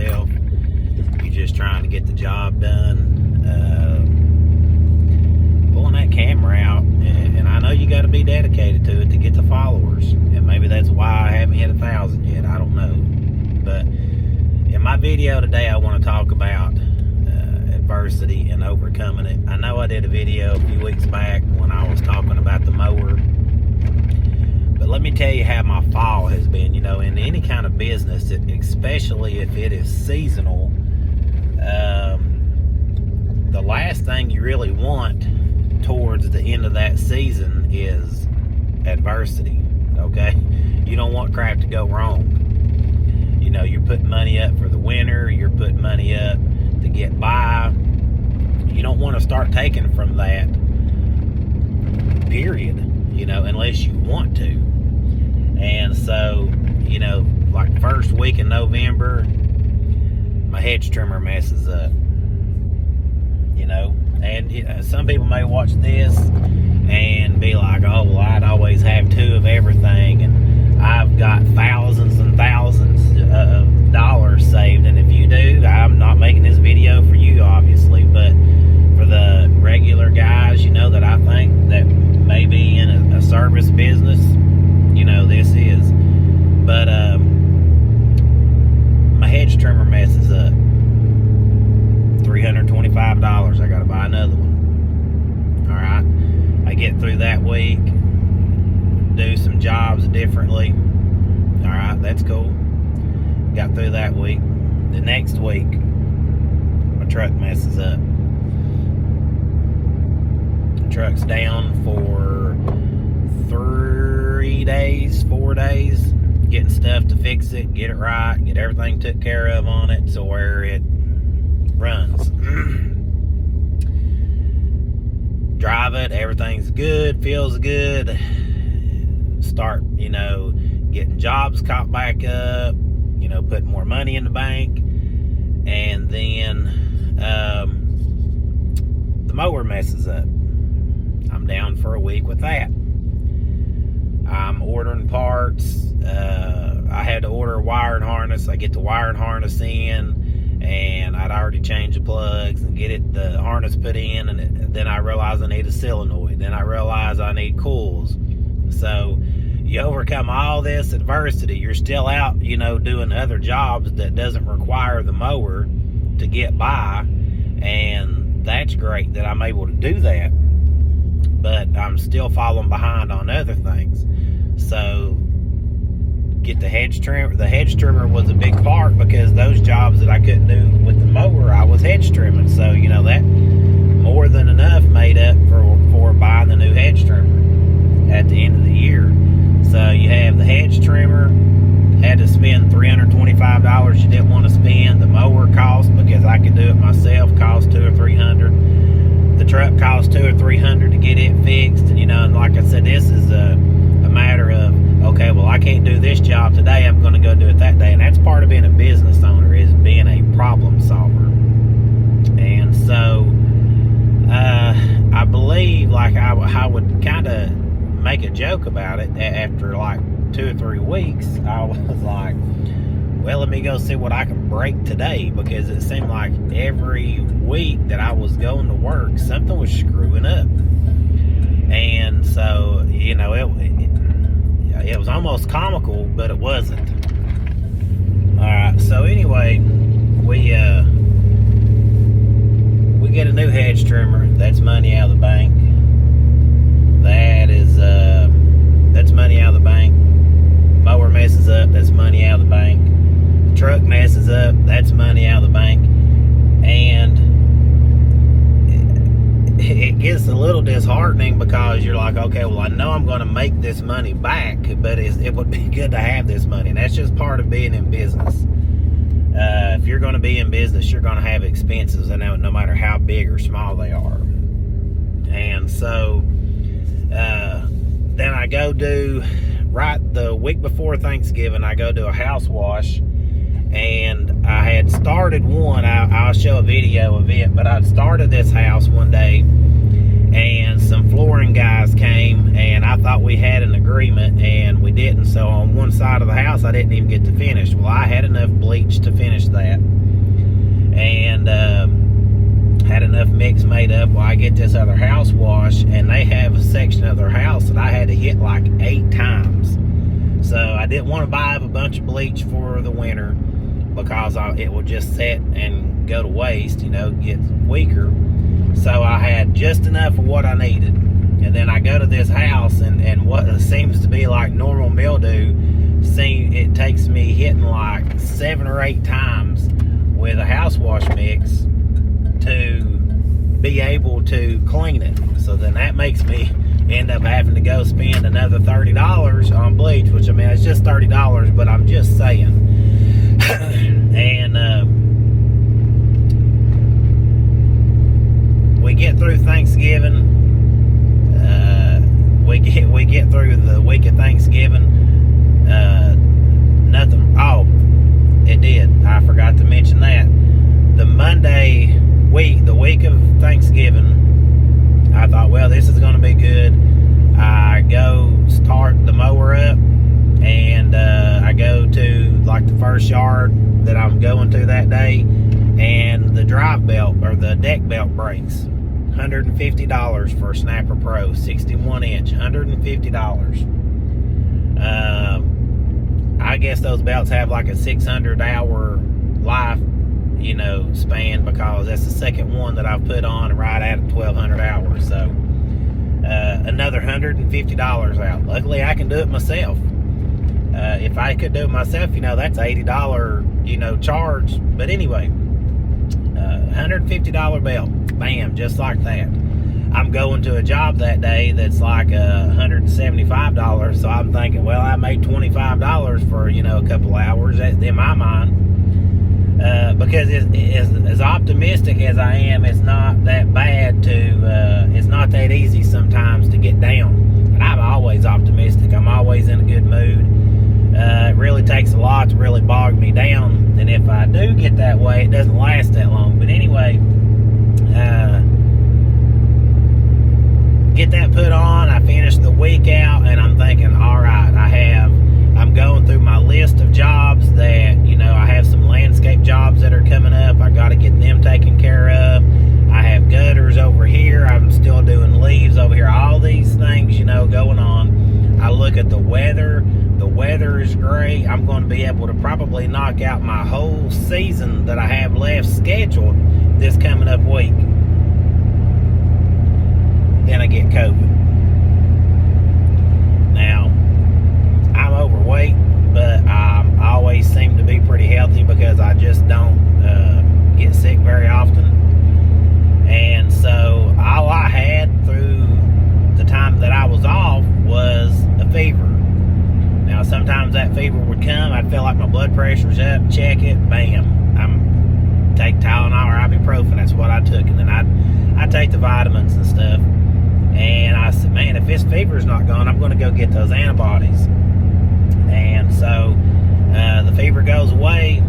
yourself. You're just trying to get the job done. Pulling that camera out, and I know you got to be dedicated to it to get the followers, and maybe that's why I haven't hit 1,000 yet. I don't know. But in my video today, I want to talk about adversity and overcoming it. I know I did a video a few weeks back when I was talking about the mower, but let me tell you how my fall has been. You know, in any kind of business, especially if it is seasonal, the last thing you really want towards the end of that season is adversity. Okay, you don't want crap to go wrong. You know, you're putting money up for the winter, you're putting money up to get by. You don't want to start taking from that, period, you know, unless you want to. And so, you know, like first week in November, my hedge trimmer messes up, you know. And some people may watch this and be like, oh, well, I'd always have two of everything, and I've got thousands and thousands of dollars saved. And if you do, I'm not making this video for you, obviously, but for the regular guys, you know, that I think that may be in a service business, you know, this is. But my hedge trimmer messes up. $325. I gotta buy another one. All right, I get through that week, do some jobs differently. All right, that's cool. Got through that week. The next week, my truck messes up. The truck's down for 3 days, 4 days, getting stuff to fix it, get it right, get everything took care of on it so where it runs. Drive it, everything's good, feels good. Start, you know, getting jobs caught back up, you know, putting more money in the bank. And then the mower messes up. I'm down for a week with that. I'm ordering parts. I had to order a wiring harness. I get the wiring harness in, and I'd already changed the plugs and get the harness put in, and then I realized I need a solenoid. Then I realized I need coils. So you overcome all this adversity. You're still out, you know, doing other jobs that doesn't require the mower to get by, and that's great that I'm able to do that. But I'm still falling behind on other things. So get the hedge trimmer. The hedge trimmer was a big part because those jobs that I couldn't do with the mower, I was hedge trimming. So, you know, that more than enough made up for buying the new hedge trimmer at the end of the year. So you have the hedge trimmer, had to spend $325 you didn't want to spend. The mower cost, because I could do it myself, cost $200 or $300. The truck cost $200 or $300 to get it fixed. And, you know, and like I said, this is a matter of, okay, well, I can't do this job today, I'm going to go do it that day. And that's part of being a business owner, is being a problem solver. And so I believe, like, I would kind of make a joke about it after like 2 or 3 weeks. I was like, well, let me go see what I can break today, because it seemed like every week that I was going to work, something was screwing up. And so, you know, it was almost comical, but it wasn't. All right, so anyway, we get a new hedge trimmer. That's money out of the bank. That's money out of the bank. Mower messes up, that's money out of the bank. The truck messes up, that's money out of the bank. And it gets a little disheartening, because you're like, okay, well, I know I'm going to make this money back, but it would be good to have this money. And that's just part of being in business. If you're going to be in business, you're going to have expenses, and no matter how big or small they are. And so then I go do, right the week before Thanksgiving, I go do a house wash. And I had started one, I'll show a video of it, but I'd started this house one day, and some flooring guys came, and I thought we had an agreement, and we didn't. So on one side of the house, I didn't even get to finish. Well, I had enough bleach to finish that. enough mix made up, well, I get this other house wash, and they have a section of their house that I had to hit like 8 times. So I didn't want to buy up a bunch of bleach for the winter because it would just sit and go to waste, get weaker. So I had just enough of what I needed. And then I go to this house, and what seems to be like normal mildew, it takes me hitting like 7 or 8 times with a house wash mix to be able to clean it. So then that makes me end up having to go spend another $30 on bleach, which, I mean, it's just $30, but I'm just saying. And we get through Thanksgiving. We get through the week of Thanksgiving. Nothing. Oh, it did. I forgot to mention that. The Monday week, the week of Thanksgiving, I thought, well, this is going to be good. I go start the mower up, and I go to like the first yard that I'm going to that day, and the drive belt or the deck belt breaks. $150 for a Snapper Pro 61 inch. $150. I guess those belts have like a 600 hour life span, because that's the second one that I've put on right at 1,200 hours. So another $150 out. Luckily I can do it myself. If I could do it myself, that's $80 charge. But anyway, $150 belt, bam, just like that. I'm going to a job that day that's like $175, so I'm thinking, well, I made $25 for a couple hours in my mind. Because as optimistic as I am, it's not that bad it's not that easy sometimes to get down. But I'm always optimistic. I'm always in a good mood. It really takes a lot to really bog me down. And if I do get that way, it doesn't last that long. But anyway, get that put on. I finished the week out, and I'm thinking, all right, I'm going through my list of jobs that, I have some landscape jobs that are coming up. I got to get them taken care of. I have gutters over here. I'm still doing leaves over here. All these things, going on. I look at the weather. The weather is great. I'm going to be able to probably knock out my whole season that I have left scheduled this coming up week. Then I get COVID. Now, I'm overweight, but I always seem to be pretty healthy because I just don't get sick very often. And so all I had through the time that I was off was a fever. Now, sometimes that fever would come. I'd feel like my blood pressure's up, check it, bam. I'm take Tylenol or ibuprofen. That's what I took. And then I'd take the vitamins and stuff. And I said, man, if this fever's not gone, I'm going to go get those antibodies. And so the fever goes away.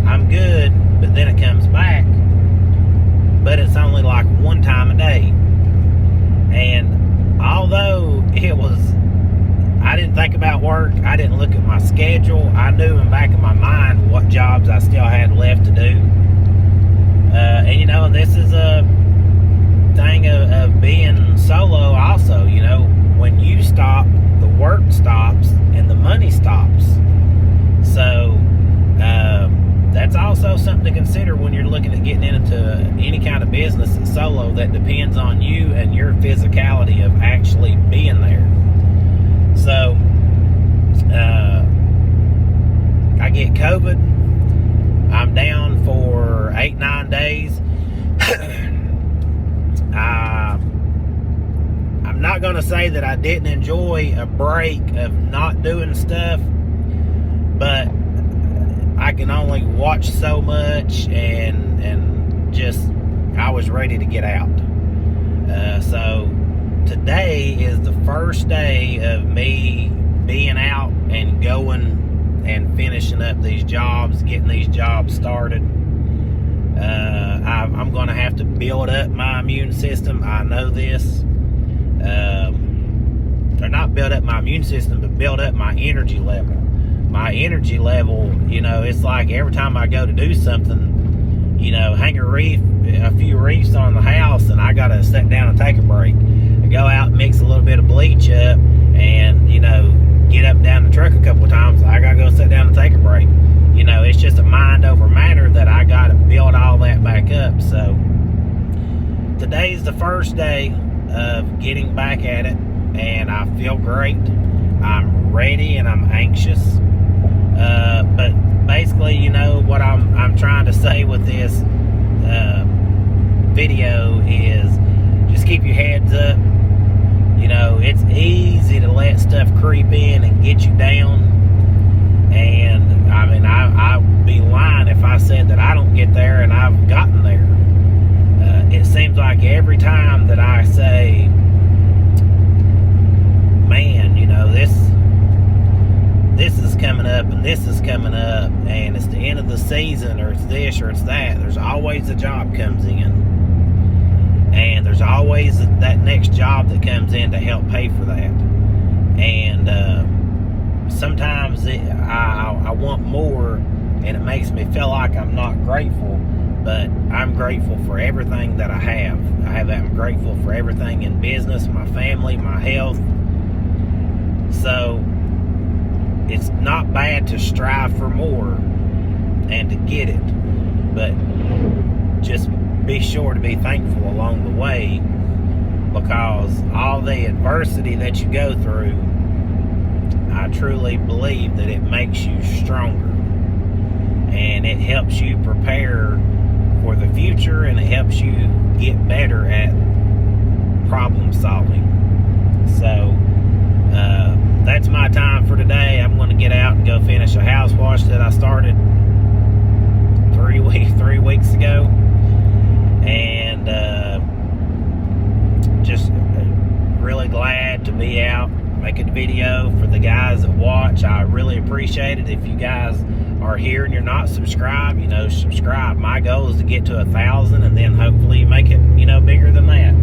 I'm good, but then it comes back. But it's only like one time a day. And although I didn't think about work, I didn't look at my schedule, I knew in the back of my mind what jobs I still had left to do. And this is a thing of being solo also. When you stop, the work stops and the money stops. So that's also something to consider when you're looking at getting into any kind of business that's solo that depends on you and your physicality of actually being there. So I get COVID. I'm down for 8-9 days. I'm not going to say that I didn't enjoy a break of not doing stuff, but I can only watch so much, and just I was ready to get out. So today is the first day of me being out and going and finishing up these jobs, getting these jobs started. I'm going to have to build up my immune system. I know this. Or not build up my immune system, but build up my energy level. My energy level, it's like every time I go to do something, hang a few reefs on the house, and I gotta sit down and take a break. I go out and mix a little bit of bleach up, and get up and down the truck a couple of times. I gotta go sit down and take a break. It's just a mind over matter that I gotta build all that back up. So today's the first day of getting back at it, and I feel great. I'm ready and I'm anxious. But basically, what I'm trying to say with this video is just keep your heads up. It's easy to let stuff creep in and get you down. And I'd be lying if I said that I don't get there, and I've gotten there. It seems like every time that I say, man, this is coming up and this is coming up, and it's the end of the season, or it's this or it's that, there's always a job comes in, and there's always that next job that comes in to help pay for that. And sometimes I want more, and it makes me feel like I'm not grateful. But I'm grateful for everything that I have. I'm grateful for everything in business, my family, my health. So it's not bad to strive for more and to get it, but just be sure to be thankful along the way, because all the adversity that you go through, I truly believe that it makes you stronger, and it helps you prepare for the future, and it helps you get better at problem solving. So that's my time for today. I'm going to get out and go finish a house wash that I started 3 weeks ago, and just really glad to be out making a video for the guys that watch. I really appreciate it. If you guys are here and you're not subscribed, subscribe. My goal is to get to 1,000, and then hopefully make it, bigger than that.